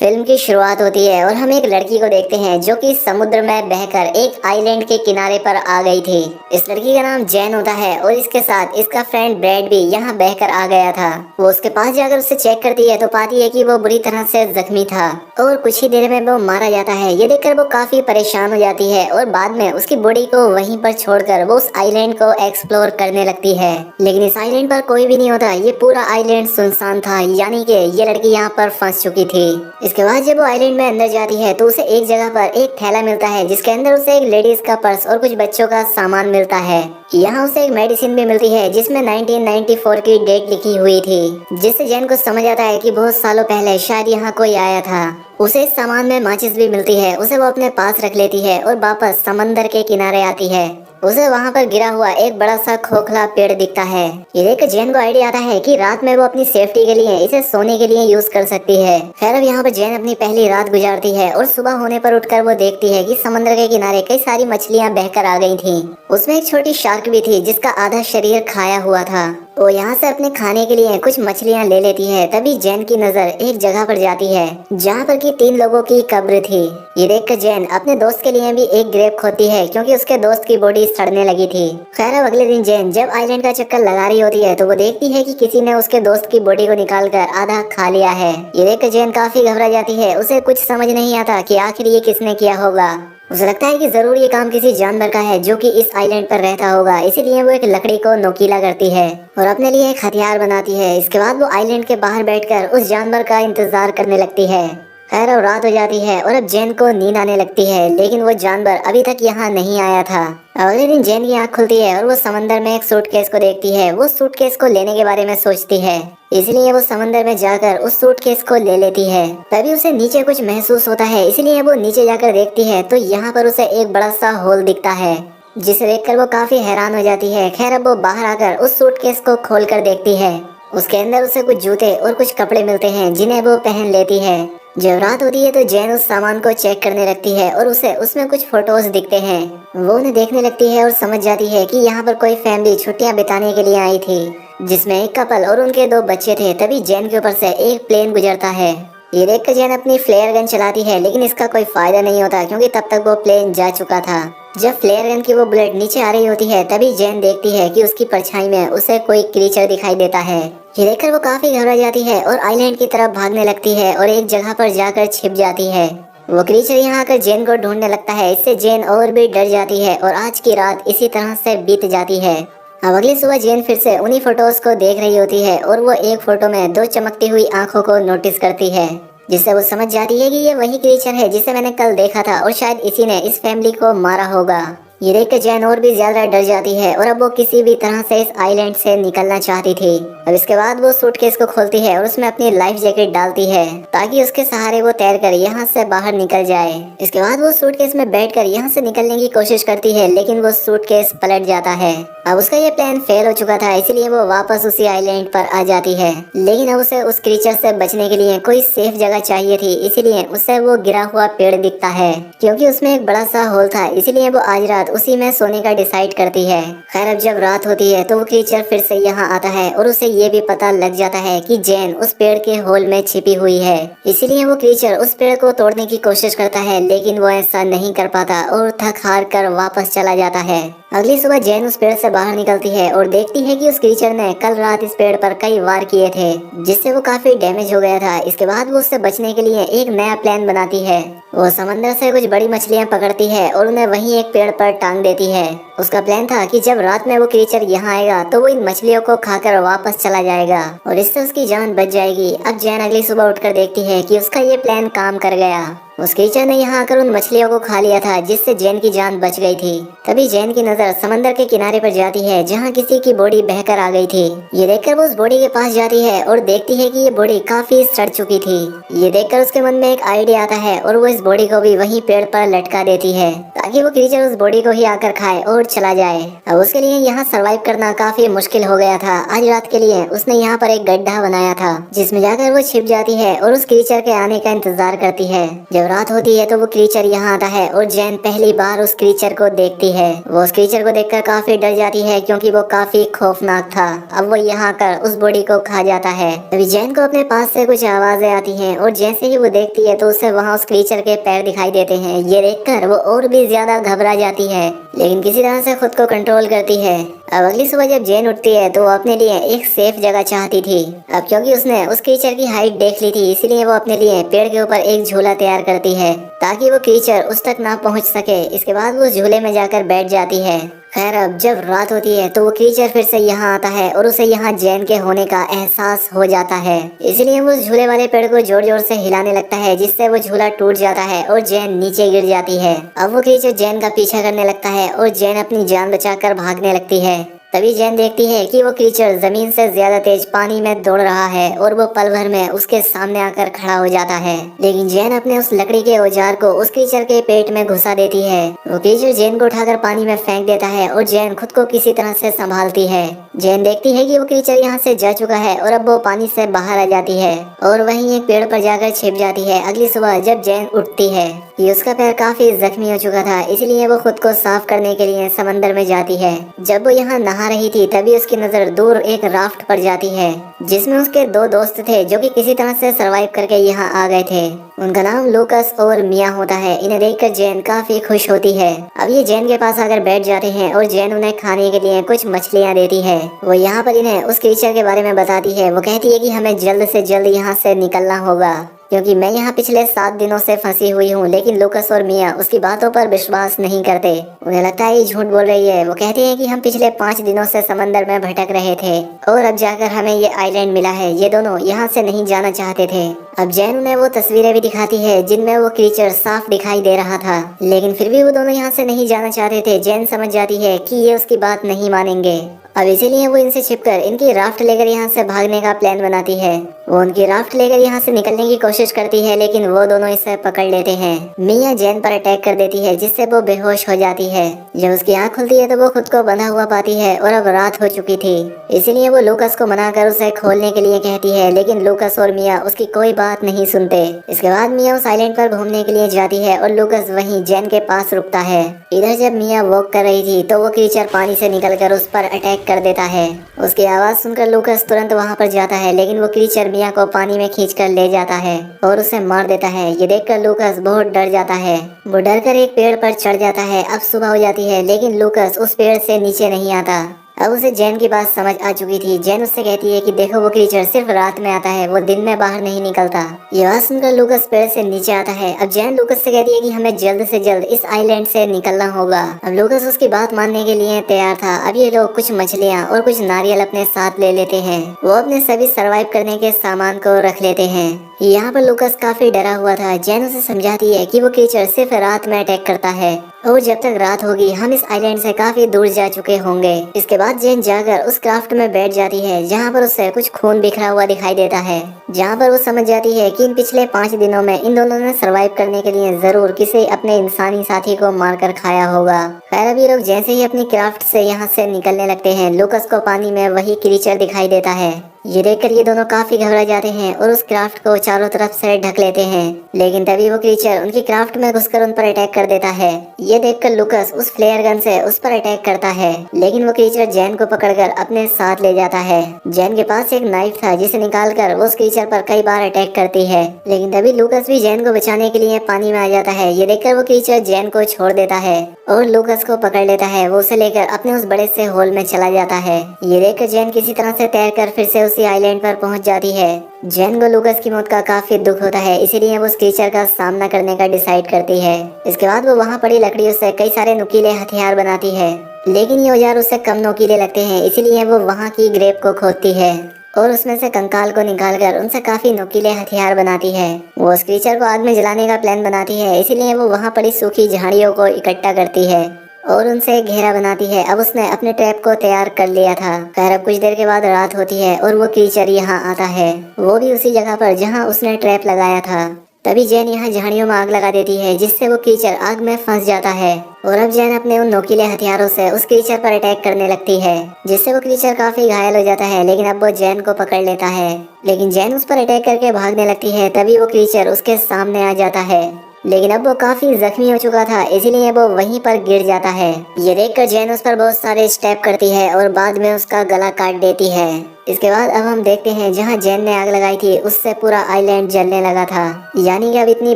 Film की शुरुआत होती है और हम एक लड़की को देखते हैं जो कि समुद्र में बहकर एक आइलैंड के किनारे पर आ गई थी। इस लड़की का नाम जैन होता है और इसके साथ इसका फ्रेंड ब्रैड भी यहाँ बहकर आ गया था। वो उसके पास जाकर उसे चेक करती है तो पाती है कि वो बुरी तरह से जख्मी था और कुछ ही देर में वो मारा जाता है। ये देखकर वो काफी परेशान हो जाती है और बाद में उसकी बॉडी को वहीं पर छोड़कर वो उस आइलैंड को एक्सप्लोर करने लगती है। लेकिन इस आइलैंड पर कोई भी नहीं होता, ये पूरा आइलैंड सुनसान था, यानी कि ये लड़की यहाँ पर फंस चुकी थी। इसके बाद जब वो आइलैंड में अंदर जाती है तो उसे एक जगह पर एक थैला मिलता है जिसके अंदर उसे एक लेडीज का पर्स और कुछ बच्चों का सामान मिलता है। यहाँ उसे एक मेडिसिन भी मिलती है जिसमें 1994 की डेट लिखी हुई थी, जिससे जैन को समझ आता है कि बहुत सालों पहले शायद यहाँ कोई आया था। उसे इस सामान में माचिस भी मिलती है, उसे वो अपने पास रख लेती है और वापस समंदर के किनारे आती है। उसे वहाँ पर गिरा हुआ एक बड़ा सा खोखला पेड़ दिखता है। ये देख जैन को आइडिया आता है कि रात में वो अपनी सेफ्टी के लिए इसे सोने के लिए यूज कर सकती है। खैर अब यहाँ पर जैन अपनी पहली रात गुजारती है और सुबह होने पर उठकर वो देखती है कि समुद्र के किनारे कई सारी मछलियाँ बहकर आ गई थी। उसमें एक छोटी शार्क भी थी जिसका आधा शरीर खाया हुआ था। वो यहाँ से अपने खाने के लिए कुछ मछलियाँ ले लेती है। तभी जैन की नजर एक जगह पर जाती है जहाँ पर कि 3 लोगों की कब्र थी। ये देखकर जैन अपने दोस्त के लिए भी एक ग्रेप खोती है क्योंकि उसके दोस्त की बॉडी सड़ने लगी थी। खैर अब अगले दिन जैन जब आइलैंड का चक्कर लगा रही होती है तो वो देखती है कि किसी ने उसके दोस्त की बॉडी को निकालकर आधा खा लिया है। ये देखकर जैन काफी घबरा जाती है। उसे कुछ समझ नहीं आता कि आखिर ये किसने किया होगा। उसे लगता है कि जरूर ये काम किसी जानवर का है जो कि इस आइलैंड पर रहता होगा, इसीलिए वो एक लकड़ी को नोकीला करती है और अपने लिए एक हथियार बनाती है। इसके बाद वो आइलैंड के बाहर बैठकर उस जानवर का इंतजार करने लगती है। खैर अब रात हो जाती है और अब जैन को नींद आने लगती है, लेकिन वो जानवर अभी तक यहाँ नहीं आया था। अगले दिन जैन की आँख खुलती है और वो समंदर में एक सूटकेस को देखती है। वो सूटकेस को लेने के बारे में सोचती है, इसलिए वो समंदर में जाकर उस सूटकेस को ले लेती है। तभी उसे नीचे कुछ महसूस होता है, इसलिए वो नीचे जाकर देखती है तो यहाँ पर उसे एक बड़ा सा होल दिखता है, जिसे देखकर वो काफी हैरान हो जाती है। खैर अब वो बाहर आकर उस सूटकेस को खोल कर देखती है। उसके अंदर उसे कुछ जूते और कुछ कपड़े मिलते हैं जिन्हें वो पहन लेती है। जब रात होती है तो जैन उस सामान को चेक करने लगती है और उसे उसमें कुछ फोटोज दिखते हैं। वो उन्हें देखने लगती है और समझ जाती है कि यहाँ पर कोई फैमिली छुट्टियाँ बिताने के लिए आई थी, जिसमें एक कपल और उनके 2 बच्चे थे। तभी जैन के ऊपर से एक प्लेन गुजरता है। ये देखकर जैन अपनी फ्लेयर गन चलाती है, लेकिन इसका कोई फायदा नहीं होता क्योंकि तब तक वो प्लेन जा चुका था। जब फ्लेयर गन की वो बुलेट नीचे आ रही होती है तभी जैन देखती है कि उसकी परछाई में उसे कोई क्रीचर दिखाई देता है। ये देखकर वो काफी घबरा जाती है और आइलैंड की तरफ भागने लगती है और एक जगह पर जाकर छिप जाती है। वो क्रीचर यहाँ आकर जैन को ढूंढने लगता है। इससे जैन और भी डर जाती है और आज की रात इसी तरह से बीत जाती है। अब अगली सुबह जैन फिर से उन्हीं फोटोज को देख रही होती है और वो एक फोटो में 2 चमकती हुई आंखों को नोटिस करती है, जिससे वो समझ जाती है कि ये वही क्रीचर है जिसे मैंने कल देखा था और शायद इसी ने इस फैमिली को मारा होगा। ये देखकर जैन और भी ज्यादा डर जाती है और अब वो किसी भी तरह से इस आइलैंड से निकलना चाहती थी। अब इसके बाद वो सूटकेस को खोलती है और उसमें अपनी लाइफ जैकेट डालती है ताकि उसके सहारे वो तैरकर यहाँ से बाहर निकल जाए। इसके बाद वो सूटकेस में बैठकर यहाँ से निकलने की कोशिश करती है, लेकिन वो सूटकेस पलट जाता है। अब उसका ये प्लान फेल हो चुका था, इसलिए वो वापस उसी आइलैंड पर आ जाती है। लेकिन अब उसे उस क्रीचर से बचने के लिए कोई सेफ जगह चाहिए थी, इसीलिए उसे वो गिरा हुआ पेड़ दिखता है। क्योंकि उसमें एक बड़ा सा होल था, इसीलिए वो आज रात उसी में सोने का डिसाइड करती है। खैर अब जब रात होती है तो वो क्रीचर फिर से यहाँ आता है और उसे ये भी पता लग जाता है कि जैन उस पेड़ के होल में छिपी हुई है। इसीलिए वो क्रीचर उस पेड़ को तोड़ने की कोशिश करता है, लेकिन वो ऐसा नहीं कर पाता और थक हार कर वापस चला जाता है। अगली सुबह जैन उस पेड़ से बाहर निकलती है और देखती है कि उस क्रीचर ने कल रात इस पेड़ पर कई वार किए थे, जिससे वो काफी डैमेज हो गया था। इसके बाद वो उससे बचने के लिए एक नया प्लान बनाती है। वो समंदर से कुछ बड़ी मछलियाँ पकड़ती है और उन्हें वहीं एक पेड़ पर टांग देती है। उसका प्लान था कि जब रात में वो क्रीचर यहाँ आएगा तो वो इन मछलियों को खाकर वापस चला जाएगा और इससे उसकी जान बच जाएगी। अब जैन अगली सुबह उठकर देखती है कि उसका ये प्लान काम कर गया। उस क्रीचर ने यहाँ आकर उन मछलियों को खा लिया था, जिससे जैन की जान बच गई थी। तभी जैन की नजर समंदर के किनारे पर जाती है जहाँ किसी की बॉडी बहकर आ गई थी। ये देखकर वो उस बॉडी के पास जाती है और देखती है कि ये बॉडी काफी सड़ चुकी थी। ये देखकर उसके मन में एक आइडिया आता है और वो इस बॉडी को भी वहीं पेड़ पर लटका देती है ताकि वो क्रीचर उस बॉडी को ही आकर खाए और चला जाए। अब उसके लिए यहाँ सरवाइव करना काफी मुश्किल हो गया था। आज रात के लिए उसने यहाँ पर एक गड्ढा बनाया था जिसमें जाकर वो छिप जाती है और उस क्रीचर के आने का इंतजार करती है। जब रात होती है तो वो क्रीचर यहाँ आता है और जैन पहली बार उस क्रीचर को देखती है। वो उस क्रीचर को देखकर काफी डर जाती है क्योंकि वो काफी खौफनाक था। अब वो यहाँ कर उस बॉडी को खा जाता है। तभी जैन को अपने पास से कुछ आवाजें आती हैं और जैसे ही वो देखती है तो उसे वहाँ उस क्रीचर के पैर दिखाई देते हैं। ये देखकर वो और भी ज्यादा घबरा जाती है लेकिन किसी तरह से खुद को कंट्रोल करती है। अब अगली सुबह जब जैन उठती है तो वो अपने लिए एक सेफ जगह चाहती थी। अब क्योंकि उसने उस क्रीचर की हाइट देख ली थी इसीलिए वो अपने लिए पेड़ के ऊपर एक झूला तैयार करती है ताकि वो क्रीचर उस तक ना पहुंच सके। इसके बाद वो झूले में जाकर बैठ जाती है। खैर अब जब रात होती है तो वो क्रीचर फिर से यहाँ आता है और उसे यहाँ जैन के होने का एहसास हो जाता है। इसलिए वो झूले वाले पेड़ को जोर जोर से हिलाने लगता है जिससे वो झूला टूट जाता है और जैन नीचे गिर जाती है। अब वो क्रीचर जैन का पीछा करने लगता है और जैन अपनी जान बचाकर भागने लगती है। तभी जैन देखती है कि वो क्रीचर जमीन से ज्यादा तेज पानी में दौड़ रहा है और वो पल भर में उसके सामने आकर खड़ा हो जाता है। लेकिन जैन अपने उस लकड़ी के औजार को उस क्रीचर के पेट में घुसा देती है। वो क्रीचर जैन को उठाकर पानी में फेंक देता है और जैन खुद को किसी तरह से संभालती है। जैन देखती है कि वो क्रीचर यहाँ से जा चुका है और अब वो पानी से बाहर आ जाती है और वहीं एक पेड़ पर जाकर छिप जाती है। अगली सुबह जब जैन उठती है कि उसका पैर काफी जख्मी हो चुका था इसलिए वो खुद को साफ करने के लिए समंदर में जाती है। जब वो यहाँ नहा रही थी तभी उसकी नजर दूर एक राफ्ट पर जाती है जिसमें उसके दो दोस्त थे जो कि किसी तरह से सरवाइव करके यहाँ आ गए थे। उनका नाम लूकस और मिया होता है। इन्हें देखकर जैन काफी खुश होती है। अब ये जैन के पास आकर बैठ जाते हैं और जैन उन्हें खाने के लिए कुछ मछलियाँ देती है। वो यहाँ पर इन्हें उस क्रीचर के बारे में बताती है। वो कहती है कि हमें जल्द से जल्द यहाँ से निकलना होगा क्योंकि मैं यहाँ पिछले 7 दिनों से फंसी हुई हूँ। लेकिन लूकस और मिया उसकी बातों पर विश्वास नहीं करते। उन्हें लगता है ये झूठ बोल रही है। वो कहते हैं कि हम पिछले 5 दिनों से समंदर में भटक रहे थे और अब जाकर हमें ये आइलैंड मिला है। ये दोनों यहाँ से नहीं जाना चाहते थे। अब जैन उन्हें वो तस्वीरें भी दिखाती है जिनमें वो क्रीचर साफ दिखाई दे रहा था लेकिन फिर भी वो दोनों यहाँ से नहीं जाना चाहते थे। जैन समझ जाती है कि ये उसकी बात नहीं मानेंगे। अब इसीलिए वो इनसे छिपकर इनकी राफ्ट लेकर यहाँ से भागने का प्लान बनाती है। वो उनकी राफ्ट लेकर यहाँ से निकलने की कोशिश करती है लेकिन वो दोनों इसे पकड़ लेते हैं। मिया जैन पर अटैक कर देती है जिससे वो बेहोश हो जाती है। जब उसकी आँख खुलती है तो वो खुद को बंधा हुआ पाती है और अब रात हो चुकी थी इसलिए वो लूकस को मनाकर उसे खोलने के लिए कहती है लेकिन लूकस और मिया उसकी कोई बात नहीं सुनते। इसके बाद मिया उस आइलैंड पर घूमने के लिए जाती है और लूकस वहीं जैन के पास रुकता है। इधर जब मिया वॉक कर रही थी तो वो क्रीचर पानी से निकलकर उस पर अटैक कर देता है। उसकी आवाज सुनकर लूकस तुरंत वहां पर जाता है लेकिन वो क्रीचर मिया को पानी में खींचकर ले जाता है और उसे मार देता है। ये देखकर लूकस बहुत डर जाता है। वो डर कर एक पेड़ पर चढ़ जाता है। अब सुबह हो जाती है लेकिन लूकस उस पेड़ से नीचे नहीं आता। अब उसे जैन की बात समझ आ चुकी थी। जैन उससे कहती है कि देखो वो क्रीचर सिर्फ रात में आता है, वो दिन में बाहर नहीं निकलता। ये बात सुनकर लूकस पेड़ से नीचे आता है। अब जैन लूकस से कहती है कि हमें जल्द से जल्द इस आइलैंड से निकलना होगा। अब लूकस उसकी बात मानने के लिए तैयार था। अब ये लोग कुछ मछलियाँ और कुछ नारियल अपने साथ ले लेते हैं। वो अपने सभी सर्वाइव करने के सामान को रख लेते हैं। यहाँ पर लूकस काफी डरा हुआ था। जैन उसे समझाती है कि वो क्रीचर सिर्फ रात में अटैक करता है और जब तक रात होगी हम इस आइलैंड से काफी दूर जा चुके होंगे। इसके बाद जैन जाकर उस क्राफ्ट में बैठ जाती है जहाँ पर उसे कुछ खून बिखरा हुआ दिखाई देता है, जहाँ पर वो समझ जाती है कि इन पिछले 5 दिनों में इन दोनों ने सरवाइव करने के लिए जरूर किसी अपने इंसानी साथी को मारकर खाया होगा। खैर अभी लोग जैसे ही अपनी क्राफ्ट से यहाँ से निकलने लगते हैं, लूकस को पानी में वही क्रीचर दिखाई देता है। ये देखकर ये दोनों काफी घबरा जाते हैं और उस क्राफ्ट को चारों तरफ से ढक लेते हैं। लेकिन तभी वो क्रीचर उनकी क्राफ्ट में घुसकर उन पर अटैक कर देता है। ये देखकर लूकस उस फ्लेयर गन से उस पर अटैक करता है, लेकिन वो क्रीचर जैन को पकड़कर अपने साथ ले जाता है। जैन के पास एक नाइफ था जिसे निकालकर वो उस क्रीचर पर कई बार अटैक करती है। लेकिन तभी लूकस भी जैन को बचाने के लिए पानी में आ जाता है। ये देखकर वो क्रीचर जैन को छोड़ देता है और लूकस को पकड़ लेता है। वो उसे लेकर अपने उस बड़े से होल में चला जाता है। ये देखकर जैन किसी तरह से तैरकर फिर से उसी आइलैंड पर पहुंच जाती है। जैन को लूकस की मौत का काफी दुख होता है, इसीलिए वो उस क्रीचर का सामना करने का डिसाइड करती है। इसके बाद वो वहाँ पड़ी लकड़ियों से कई सारे नुकीले हथियार बनाती है, लेकिन ये औजार उससे कम नुकीले लगते हैं, इसीलिए वो वहाँ की ग्रेव को खोदती है और उसमें से कंकाल को निकालकर उनसे काफी नुकीले हथियार बनाती है। वो उस क्रीचर को आग में जलाने का प्लान बनाती है, इसीलिए वो वहाँ पड़ी सूखी झाड़ियों को इकट्ठा करती है और उनसे घेरा बनाती है। अब उसने अपने ट्रैप को तैयार कर लिया था। खैर अब कुछ देर के बाद रात होती है और वो क्रीचर यहाँ आता है, वो भी उसी जगह पर जहाँ उसने ट्रैप लगाया था। तभी जैन यहाँ झाड़ियों में आग लगा देती है, जिससे वो क्रीचर आग में फंस जाता है। और अब जैन अपने उन नोकीले हथियारों से उस क्रीचर पर अटैक करने लगती है, जिससे वो क्रीचर काफी घायल हो जाता है। लेकिन अब वो जैन को पकड़ लेता है, लेकिन जैन उस पर अटैक करके भागने लगती है। तभी वो क्रीचर उसके सामने आ जाता है, लेकिन अब वो काफी जख्मी हो चुका था, इसीलिए वो वहीं पर गिर जाता है। ये देखकर जैन उस पर बहुत सारे स्टेप करती है और बाद में उसका गला काट देती है। इसके बाद अब हम देखते हैं जहां जैन ने आग लगाई थी उससे पूरा आइलैंड जलने लगा था। यानी कि अब इतनी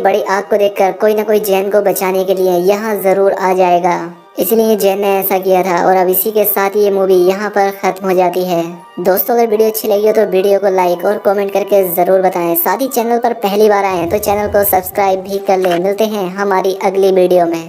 बड़ी आग को देखकर कोई ना कोई जैन को बचाने के लिए यहाँ जरूर आ जाएगा, इसलिए जैन ने ऐसा किया था। और अब इसी के साथ ये मूवी यहाँ पर खत्म हो जाती है। दोस्तों अगर वीडियो अच्छी लगी हो तो वीडियो को लाइक और कमेंट करके जरूर बताएं। साथ ही चैनल पर पहली बार आए हैं तो चैनल को सब्सक्राइब भी कर लें। मिलते हैं हमारी अगली वीडियो में।